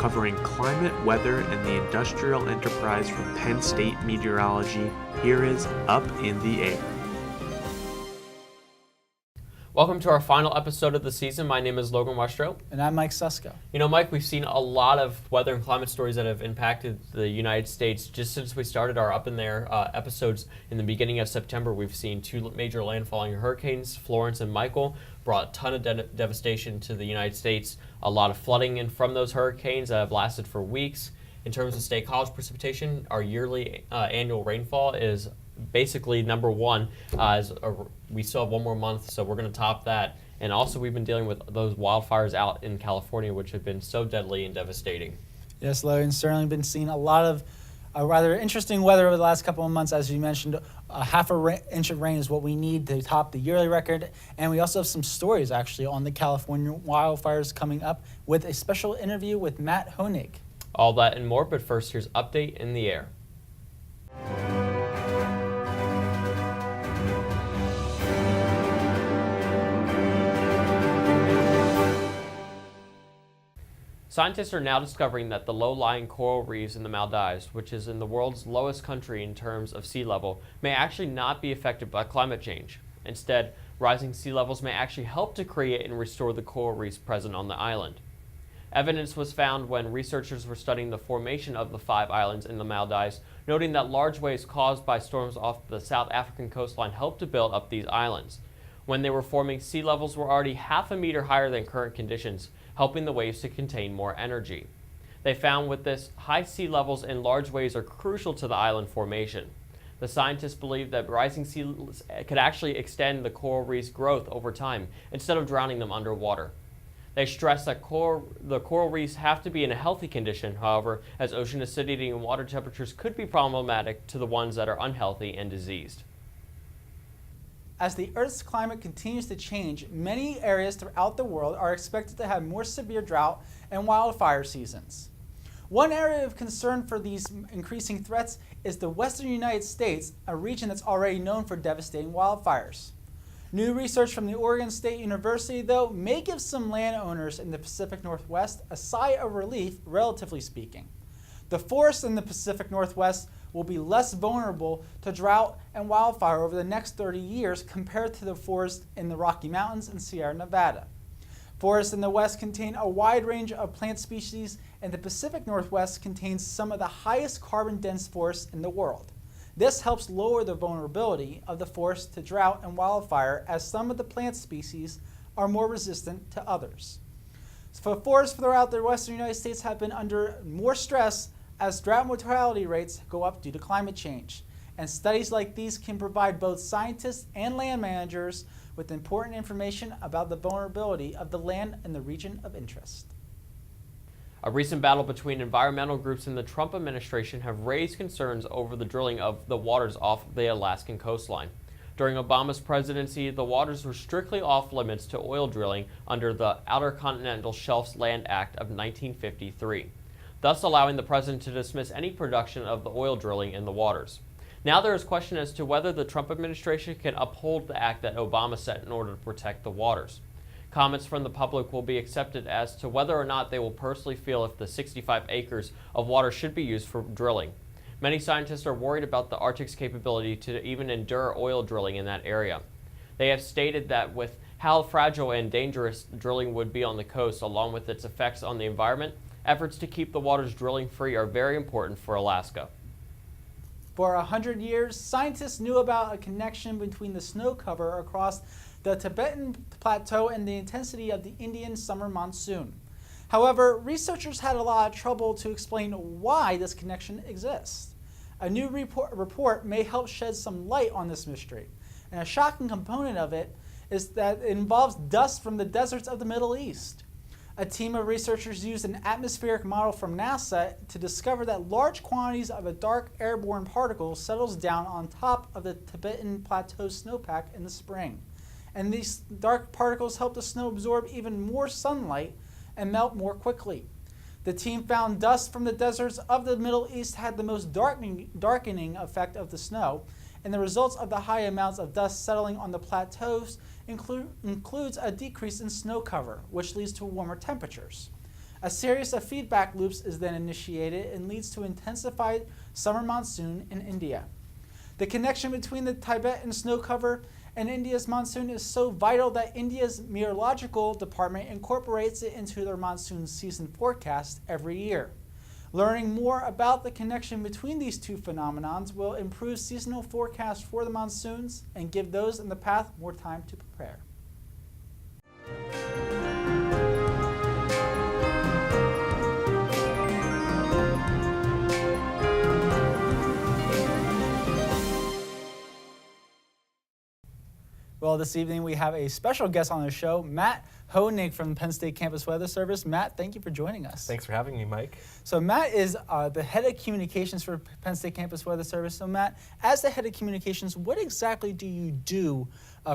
covering climate, weather, and the industrial enterprise from Penn State Meteorology. Here is Up in the Air. Welcome to our final episode of the season. My name is Logan Westrow. And I'm Mike Susko. You know, Mike, we've seen a lot of weather and climate stories that have impacted the United States. Just since we started our Up in There episodes in the beginning of September, we've seen two major landfalling hurricanes, Florence and Michael, brought a ton of devastation to the United States. A lot of flooding in from those hurricanes that have lasted for weeks. In terms of state college precipitation, our yearly annual rainfall is basically number one. We still have one more month, so we're going to top that. And also, we've been dealing with those wildfires out in California, which have been so deadly and devastating. Yes, Logan, certainly been seeing a lot of rather interesting weather over the last couple of months. As you mentioned, half an inch of rain is what we need to top the yearly record. And we also have some stories, actually, on the California wildfires coming up with a special interview with Matt Honig. All that and more, but first, here's Update in the Air. Scientists are now discovering that the low-lying coral reefs in the Maldives, which is in the world's lowest country in terms of sea level, may actually not be affected by climate change. Instead, rising sea levels may actually help to create and restore the coral reefs present on the island. Evidence was found when researchers were studying the formation of the 5 islands in the Maldives, noting that large waves caused by storms off the South African coastline helped to build up these islands. When they were forming, sea levels were already half a meter higher than current conditions, helping the waves to contain more energy. They found with this, high sea levels and large waves are crucial to the island formation. The scientists believe that rising sea levels could actually extend the coral reef's growth over time instead of drowning them underwater. They stress that the coral reefs have to be in a healthy condition, however, as ocean acidity and water temperatures could be problematic to the ones that are unhealthy and diseased. As the Earth's climate continues to change, many areas throughout the world are expected to have more severe drought and wildfire seasons. One area of concern for these increasing threats is the western United States, a region that's already known for devastating wildfires. New research from the Oregon State University, though, may give some landowners in the Pacific Northwest a sigh of relief, relatively speaking. The forests in the Pacific Northwest will be less vulnerable to drought and wildfire over the next 30 years compared to the forests in the Rocky Mountains and Sierra Nevada. Forests in the West contain a wide range of plant species, and the Pacific Northwest contains some of the highest carbon-dense forests in the world. This helps lower the vulnerability of the forest to drought and wildfire, as some of the plant species are more resistant to others. So forests throughout the western United States have been under more stress as drought mortality rates go up due to climate change. And studies like these can provide both scientists and land managers with important information about the vulnerability of the land in the region of interest. A recent battle between environmental groups and the Trump administration have raised concerns over the drilling of the waters off the Alaskan coastline. During Obama's presidency, the waters were strictly off limits to oil drilling under the Outer Continental Shelf Land Act of 1953. Thus allowing the president to dismiss any production of the oil drilling in the waters. Now there is question as to whether the Trump administration can uphold the act that Obama set in order to protect the waters. Comments from the public will be accepted as to whether or not they will personally feel if the 65 acres of water should be used for drilling. Many scientists are worried about the Arctic's capability to even endure oil drilling in that area. They have stated that with how fragile and dangerous drilling would be on the coast, along with its effects on the environment, efforts to keep the waters drilling free are very important for Alaska. For 100 years, scientists knew about a connection between the snow cover across the Tibetan Plateau and the intensity of the Indian summer monsoon. However, researchers had a lot of trouble to explain why this connection exists. A new report may help shed some light on this mystery, and a shocking component of it is that it involves dust from the deserts of the Middle East. A team of researchers used an atmospheric model from NASA to discover that large quantities of a dark airborne particle settles down on top of the Tibetan Plateau snowpack in the spring. And these dark particles help the snow absorb even more sunlight and melt more quickly. The team found dust from the deserts of the Middle East had the most darkening effect of the snow, and the results of the high amounts of dust settling on the plateaus includes a decrease in snow cover, which leads to warmer temperatures. A series of feedback loops is then initiated and leads to intensified summer monsoon in India. The connection between the Tibetan snow cover and India's monsoon is so vital that India's meteorological department incorporates it into their monsoon season forecast every year. Learning more about the connection between these two phenomenons will improve seasonal forecasts for the monsoons and give those in the path more time to prepare. Well, this evening we have a special guest on the show, Matt Honig from Penn State Campus Weather Service. Matt, thank you for joining us. Thanks for having me, Mike. So Matt is the head of communications for Penn State Campus Weather Service. So Matt, as the head of communications, what exactly do you do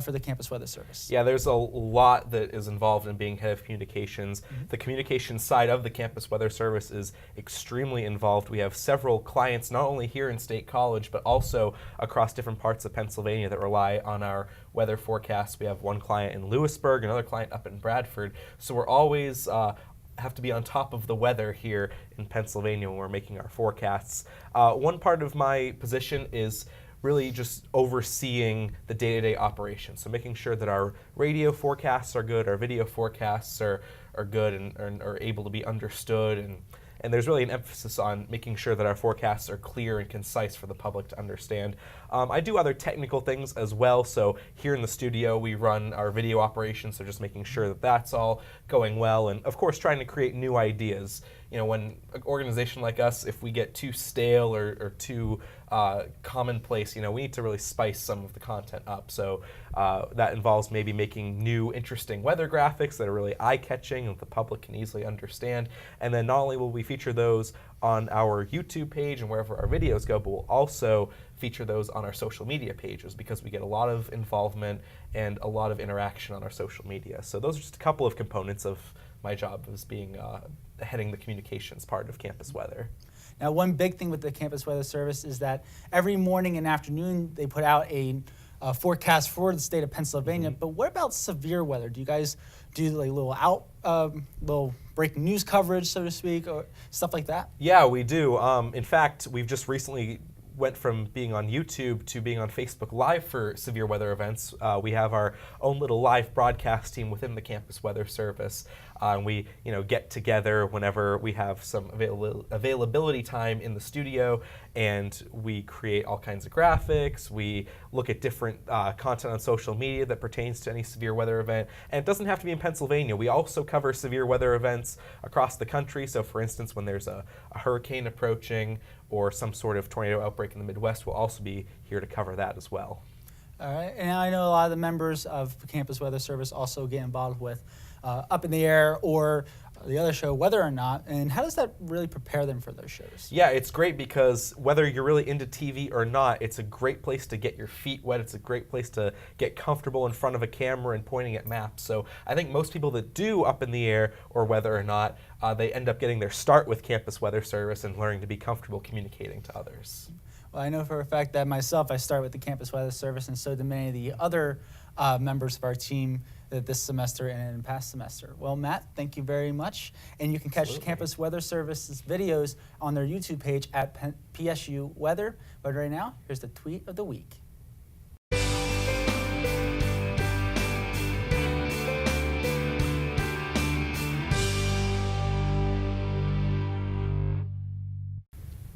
for the Campus Weather Service? Yeah, there's a lot that is involved in being head of communications. Mm-hmm. The communications side of the Campus Weather Service is extremely involved. We have several clients, not only here in State College, but also across different parts of Pennsylvania that rely on our weather forecasts. We have one client in Lewisburg, another client up in Bradford. So we're always have to be on top of the weather here in Pennsylvania when we're making our forecasts. One part of my position is really just overseeing the day-to-day operations. So making sure that our radio forecasts are good, our video forecasts are good and are able to be understood. And there's really an emphasis on making sure that our forecasts are clear and concise for the public to understand. I do other technical things as well. So here in the studio, we run our video operations, so just making sure that that's all going well. And of course, trying to create new ideas. You know, when an organization like us, if we get too stale or too commonplace, you know, we need to really spice some of the content up. So that involves maybe making new, interesting weather graphics that are really eye-catching and the public can easily understand. And then not only will we feature those on our YouTube page and wherever our videos go, but we'll also feature those on our social media pages because we get a lot of involvement and a lot of interaction on our social media. So those are just a couple of components of my job as being heading the communications part of Campus Weather. Now, one big thing with the Campus Weather Service is that every morning and afternoon they put out a forecast for the state of Pennsylvania. Mm-hmm. But what about severe weather? Do you guys do like little breaking news coverage, so to speak, or stuff like that? Yeah, we do. In fact, we've just recently went from being on YouTube to being on Facebook Live for severe weather events. We have our own little live broadcast team within the Campus Weather Service. We get together whenever we have some availability time in the studio, and we create all kinds of graphics. We look at different content on social media that pertains to any severe weather event. And it doesn't have to be in Pennsylvania. We also cover severe weather events across the country. So for instance, when there's a hurricane approaching or some sort of tornado outbreak in the Midwest, we'll also be here to cover that as well. All right, and I know a lot of the members of the Campus Weather Service also get involved with Up in the Air or the other show, Whether or Not, and how does that really prepare them for those shows? Yeah, it's great because whether you're really into TV or not, it's a great place to get your feet wet. It's a great place to get comfortable in front of a camera and pointing at maps. So I think most people that do Up in the Air or Whether or Not, they end up getting their start with Campus Weather Service and learning to be comfortable communicating to others. Well, I know for a fact that myself, I started with the Campus Weather Service, and so did many of the other members of our team this semester and in past semester. Well, Matt, thank you very much. And you can catch the Campus Weather Service's videos on their YouTube page at PSU Weather. But right now, here's the tweet of the week.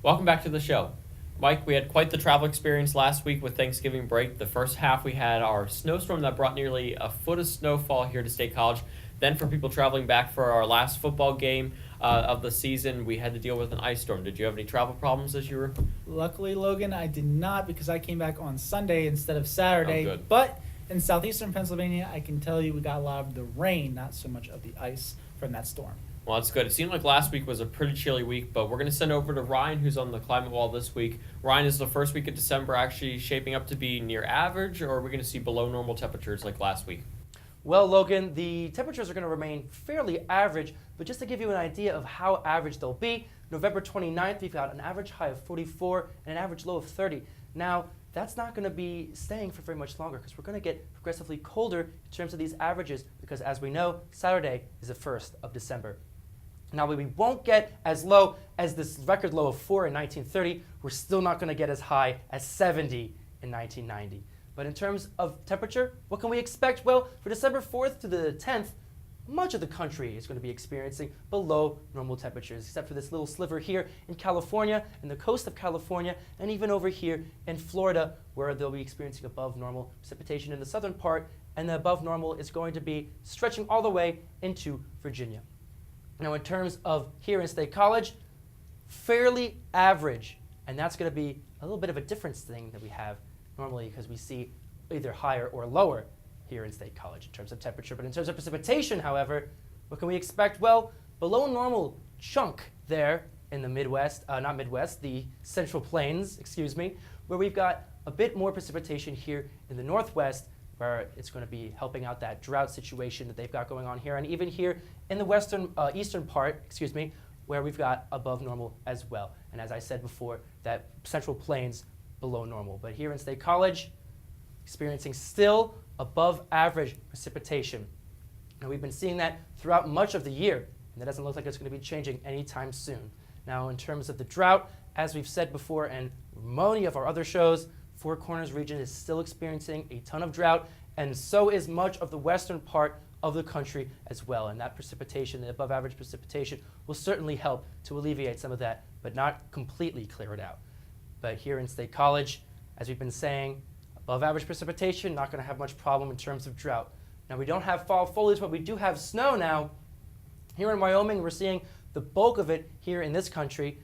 Welcome back to the show. Mike, we had quite the travel experience last week with Thanksgiving break. The first half, we had our snowstorm that brought nearly a foot of snowfall here to State College. Then for people traveling back for our last football game of the season, we had to deal with an ice storm. Did you have any travel problems as you were? Luckily, Logan, I did not because I came back on Sunday instead of Saturday. Oh, good. But in southeastern Pennsylvania, I can tell you we got a lot of the rain, not so much of the ice from that storm. Well, that's good. It seemed like last week was a pretty chilly week, but we're going to send over to Ryan, who's on the climate wall this week. Ryan, is the first week of December actually shaping up to be near average, or are we going to see below normal temperatures like last week? Well, Logan, the temperatures are going to remain fairly average, but just to give you an idea of how average they'll be, November 29th, we've got an average high of 44 and an average low of 30. Now, that's not going to be staying for very much longer because we're going to get progressively colder in terms of these averages because, as we know, Saturday is the 1st of December. Now, we won't get as low as this record low of 4 in 1930. We're still not going to get as high as 70 in 1990. But in terms of temperature, what can we expect? Well, for December 4th to the 10th, much of the country is going to be experiencing below normal temperatures, except for this little sliver here in California, and the coast of California, and even over here in Florida, where they'll be experiencing above normal precipitation in the southern part, and the above normal is going to be stretching all the way into Virginia. Now, in terms of here in State College, fairly average, and that's going to be a little bit of a difference thing that we have normally, because we see either higher or lower here in State College in terms of temperature. But in terms of precipitation, however, what can we expect? Well, below normal chunk there in the Midwest, not Midwest, the Central Plains, excuse me, where we've got a bit more precipitation here in the Northwest, where it's going to be helping out that drought situation that they've got going on here, and even here in the eastern part, excuse me, where we've got above normal as well. And as I said before, that Central Plains below normal. But here in State College, experiencing still above average precipitation. And we've been seeing that throughout much of the year, and that doesn't look like it's going to be changing anytime soon. Now, in terms of the drought, as we've said before in many of our other shows, Four Corners region is still experiencing a ton of drought, and so is much of the western part of the country as well. And that precipitation, the above average precipitation, will certainly help to alleviate some of that, but not completely clear it out. But here in State College, as we've been saying, above average precipitation, not going to have much problem in terms of drought. Now, we don't have fall foliage, but we do have snow now. Here in Wyoming, we're seeing the bulk of it here in this country,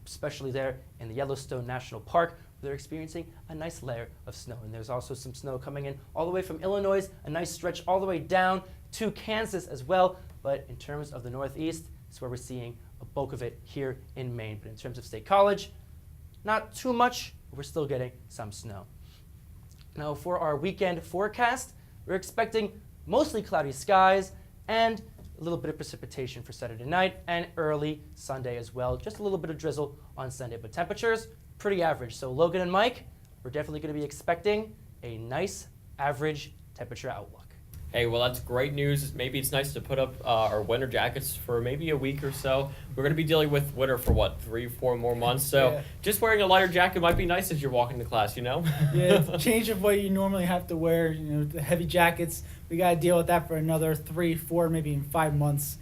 especially there in the Yellowstone National Park, where they're experiencing a nice layer of snow. And there's also some snow coming in all the way from Illinois, a nice stretch all the way down to Kansas as well. But in terms of the Northeast, it's where we're seeing a bulk of it here in Maine. But in terms of State College, not too much, but we're still getting some snow. Now, for our weekend forecast, we're expecting mostly cloudy skies and a little bit of precipitation for Saturday night and early Sunday as well. Just a little bit of drizzle on Sunday, but temperatures pretty average. So Logan and Mike, we're definitely going to be expecting a nice average temperature outlook. Hey, well, that's great news. Maybe it's nice to put up our winter jackets for maybe a week or so. We're going to be dealing with winter for, 3-4 more months? So just wearing a lighter jacket might be nice as you're walking to class, you know? Yeah, it's a change of what you normally have to wear. The heavy jackets, we got to deal with that for another 3, 4, maybe even 5 months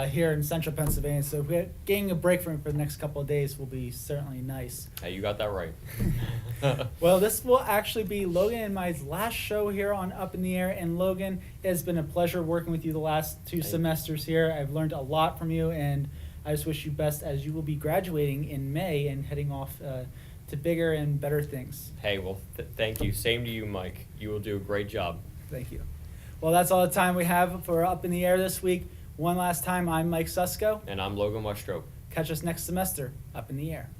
here in central Pennsylvania. So getting a break from it for the next couple of days will be certainly nice. Hey, you got that right. Well, this will actually be Logan and my last show here on Up in the Air. And Logan, it has been a pleasure working with you the last 2 semesters here. I've learned a lot from you, and I just wish you best as you will be graduating in May and heading off to bigger and better things. Hey, well, thank you. Same to you, Mike. You will do a great job. Thank you. Well, that's all the time we have for Up in the Air this week. One last time, I'm Mike Susko. And I'm Logan Westrope. Catch us next semester, Up in the Air.